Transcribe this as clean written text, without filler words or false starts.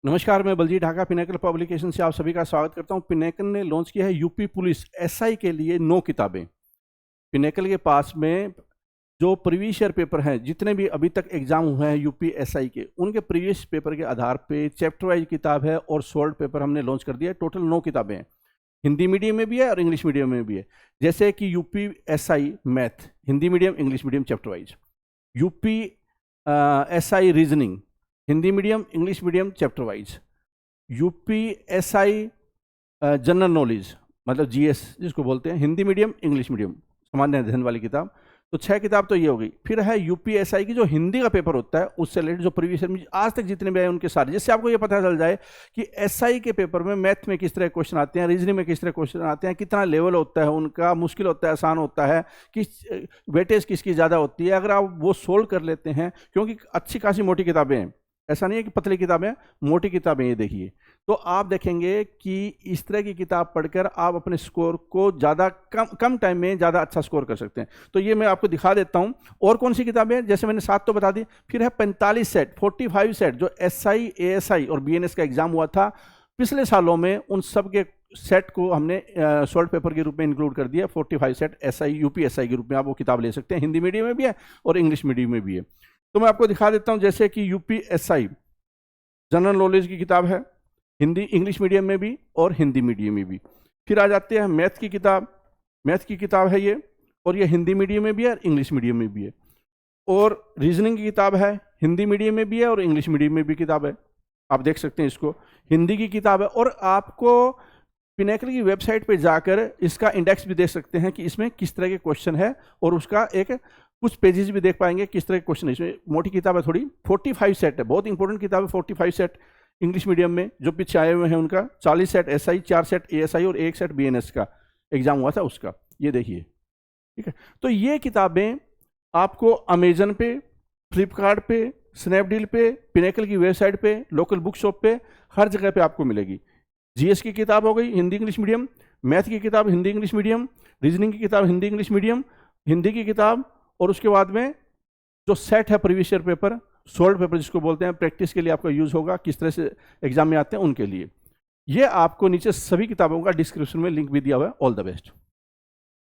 नमस्कार, मैं Baljeet Dhaka pinnacle publication से आप सभी का स्वागत करता हूं। पिनेकल ने लॉन्च किया है यूपी पुलिस एसआई के लिए 9 किताबें। पिनेकल के पास में जो प्रीवियस ईयर पेपर हैं, जितने भी अभी तक एग्जाम हुए हैं यूपी एसआई के, उनके प्रीवियस पेपर के आधार पे चैप्टर वाइज किताब है और सोल्ड पेपर हमने लॉन्च कर दिया है। टोटल 9 किताबें हैं। हिंदी मीडियम में भी है और इंग्लिश मीडियम में भी है। जैसे कि UP SI math Hindi medium English medium chapter wise, UP SI reasoning Hindi medium English medium chapter wise, UP SI general knowledge मतलब जीएस जिसको बोलते हैं, हिंदी मीडियम इंग्लिश मीडियम सामान्य अध्ययन वाली किताब। तो 6 किताब तो ये हो गई। फिर है यूपी एसआई की जो हिंदी का पेपर होता है, उससे रिलेटेड जो प्रीवियस ईयर में आज तक जितने भी आए उनके सारे, जिससे आपको ये पता चल जाए कि एसआई के पेपर में मैथ में किस तरह क्वेश्चन आते हैं, रीजनिंग में किस तरह क्वेश्चन आते हैं, कितना लेवल होता है उनका, मुश्किल होता है आसान होता है, किस वेटेज किसकी ज़्यादा होती है। अगर आप वो सोल्व कर लेते हैं, क्योंकि अच्छी खासी मोटी किताबें हैं, ऐसा नहीं है कि पतली किताबें, मोटी किताबें। ये देखिए, तो आप देखेंगे कि इस तरह की किताब पढ़कर आप अपने स्कोर को ज़्यादा कम टाइम में ज़्यादा अच्छा स्कोर कर सकते हैं। तो ये मैं आपको दिखा देता हूँ। और कौन सी किताबें हैं, जैसे मैंने 7 तो बता दी। फिर है 45 सेट 45 सेट जो एसआई एएसआई और बीएनएस का एग्जाम हुआ था पिछले सालों में, उन सब के सेट को हमने सॉल्व पेपर के रूप में इंक्लूड कर दिया। 45 सेट एसआई यूपी एसआई के रूप में आप वो किताब ले सकते हैं। हिंदी मीडियम में भी है और इंग्लिश मीडियम में भी है। तो मैं आपको दिखा देता हूं, जैसे कि यूपी एसआई जनरल नॉलेज की किताब है, हिंदी इंग्लिश मीडियम में भी और हिंदी मीडियम में भी। फिर आ जाते हैं मैथ की किताब, मैथ की किताब है ये, और ये हिंदी मीडियम में भी है और इंग्लिश मीडियम में भी है। और रीजनिंग की किताब है, हिंदी मीडियम में भी है और इंग्लिश मीडियम में भी किताब है। आप देख सकते हैं इसको, हिंदी की किताब है। और आपको पिनेकल की वेबसाइट पे जाकर इसका इंडेक्स भी देख सकते हैं कि इसमें किस तरह के क्वेश्चन है, और उसका एक कुछ पेजेस भी देख पाएंगे किस तरह के क्वेश्चन है। इसमें मोटी किताब है थोड़ी, 45 सेट है, बहुत इंपॉर्टेंट किताब है। 45 सेट इंग्लिश मीडियम में जो पीछे आए हुए हैं उनका, 40 सेट एसआई, 4 सेट एएसआई और 1 सेट बीएनएस का एग्जाम हुआ था उसका। ये देखिए, ठीक है। तो ये किताबें आपको अमेजन पे, फ्लिपकार्ट पे, स्नैपडील पे, पिनेकल की वेबसाइट पे, लोकल बुक शॉप पे, हर जगह पे आपको मिलेगी। जीएस की किताब हो गई हिंदी इंग्लिश मीडियम, मैथ की किताब हिंदी इंग्लिश मीडियम, रीजनिंग की किताब हिंदी इंग्लिश मीडियम, हिंदी की किताब, और उसके बाद में जो सेट है previous year paper, solved paper जिसको बोलते हैं, प्रैक्टिस के लिए आपका यूज होगा, किस तरह से एग्जाम में आते हैं उनके लिए। ये आपको नीचे सभी किताबों का डिस्क्रिप्शन में लिंक भी दिया हुआ है। All the best.